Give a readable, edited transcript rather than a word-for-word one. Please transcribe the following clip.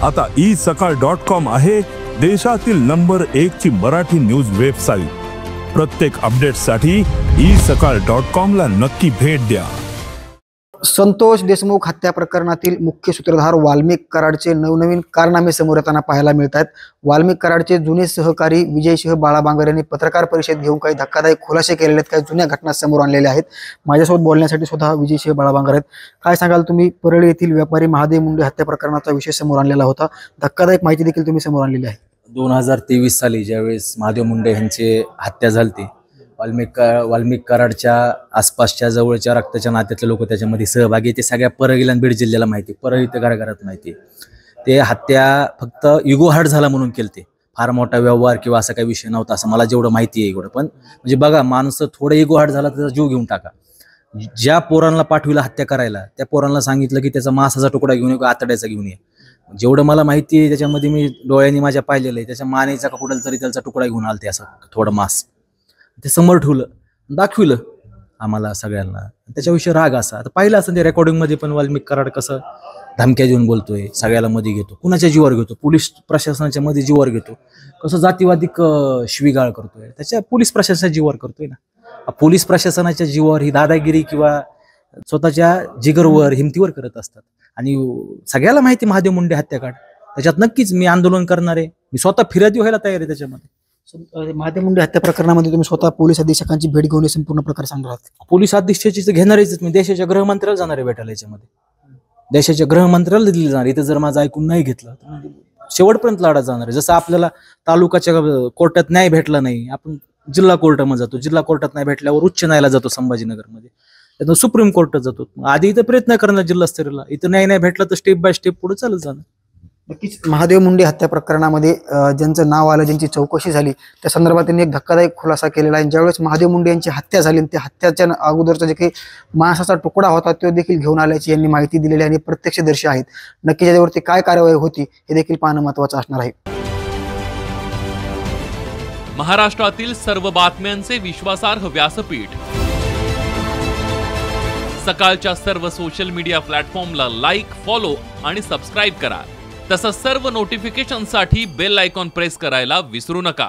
आता isakal.com आहे देशातील नंबर 1 ची मराठी न्यूज वेबसाईट। प्रत्येक अपडेटसाठी isakal.com ला नक्की भेट द्या। संतोष देशमुख हत्या प्रकरणातील मुख्य सूत्रधार वाल्मिक कराडचे नवनवीन कारनामे समोर येताना पाहायला मिळतात। वाल्मिक कराडचे जुने सहकारी विजयसिंह बाळाबांगर यांनी पत्रकार परिषद घेऊन काही धक्कादायक खुलासे केलेले आहेत, काही जुन्या घटना समोर आणलेल्या आहेत। माझ्यासोबत बोलण्यासाठी स्वतः विजयसिंह बाळाबांगर आहेत। काय सांगाल तुम्ही? परळी येथील व्यापारी महादेव मुंडे हत्या प्रकरणाचा विषय समोर आणलेला होता, धक्कादायक माहिती देखील तुम्ही समोर आणलेली आहे। 2023 साली ज्यावेळेस महादेव मुंडे यांची हत्या झाली, वाल्मिक कराडच्या आसपासच्या जवळच्या रक्ताच्या नात्यातले लोक त्याच्यामध्ये सहभागी, ते सगळ्या परळीला बीड जिल्ह्याला माहिती, परळी ते घराघरात माहिती। ते हत्या फक्त इगो हार्ट झाला म्हणून केलते, फार मोठा व्यवहार किंवा असा काही विषय नव्हता असं मला जेवढं माहिती आहे एवढं। पण म्हणजे बघा, माणूस थोडं इगो हार्ट झाला त्याचा जीव घेऊन टाका। ज्या पोरांना पाठविला हत्या करायला त्या पोरांना सांगितलं की त्याचा मांसाचा तुकडा घेऊन ये, आतड्याचा घेऊन ये। जेवढं मला माहिती आहे त्याच्यामध्ये मी डोळ्यांनी माझ्या पाहिलेलं आहे, त्याच्या मानेचा का कुठला तरी त्याचा तुकडा घेऊन आलते असं थोडं मांस ते समोर ठेवलं, दाखविलं आम्हाला सगळ्यांना। त्याच्याविषयी राग असा आता पाहिलं असं ते रेकॉर्डिंग मध्ये पण वाल्मिक कराड कसं धमक्या देऊन बोलतोय, सगळ्याला मध्ये घेतो, कुणाच्या जीवावर घेतो, पोलीस प्रशासनाच्या मध्ये जीवावर घेतो, कसं जातीवादिक शिवीगाळ करतोय, त्याच्या पोलीस प्रशासनाच्या जीवावर करतोय ना। पोलीस प्रशासनाच्या जीवावर ही दादागिरी किंवा स्वतःच्या जिगरवर हिमतीवर करत असतात। आणि सगळ्याला माहिती महादेव मुंडे हत्याकांड, त्याच्यात नक्कीच मी आंदोलन करणार आहे, मी स्वतः फिर्यादी व्हायला तयार आहे त्याच्यामध्ये। महादेव मुंडे हत्या प्रकरणामध्ये तुम्ही स्वतः पोलीस अधीक्षकांची भेट घेऊन संपूर्ण प्रकार सांगणार आहात? पोलीस अधीक्षकाची घेणारच मी, देशाच्या गृहमंत्र्याला जाणार आहे भेटायला, याच्यामध्ये देशाच्या गृहमंत्र्याला दिली जाणार। इथं जर माझं ऐकून नाही घेतलं तर शेवटपर्यंत लढा जाणार आहे। जसं आपल्याला तालुक्याच्या कोर्टात न्याय भेटला नाही, आपण जिल्हा कोर्टामध्ये जातो, जिल्हा कोर्टात नाही भेटल्यावर उच्च न्यायालयाला जातो संभाजीनगरमध्ये, त्यातून सुप्रीम कोर्टात जातो। आधी इथं प्रयत्न करणार जिल्हास्तरीयला, इथं न्याय नाही भेटला तर स्टेप बाय स्टेप पुढे चालत जाणार। नक्कीच महादेव मुंडे हत्या प्रकरणामध्ये ज्यांचं नाव आलं, ज्यांची चौकशी झाली, त्या संदर्भात त्यांनी एक धक्कादायक खुलासा केलेला आहे। ज्यावेळेस महादेव मुंडे यांची हत्या झाली, त्या हत्याच्या अगोदरचा जे काही मांसाचा तुकडा होता तो देखील घेऊन आल्याची यांनी माहिती दिलेली आणि प्रत्यक्षदर्शी आहेत। नक्कीच याच्यावरती काय कार्यवाही होती हे देखील पाहणं महत्त्वाचं असणार आहे। महाराष्ट्रातील सर्व बातम्यांचे विश्वासार्ह व्यासपीठ, सकाळच्या सर्व सोशल मीडिया प्लॅटफॉर्मला लाईक, फॉलो आणि सबस्क्राईब करा। तसंच सर्व नोटिफिकेशनसाठी बेल आयकॉन प्रेस करायला विसरू नका।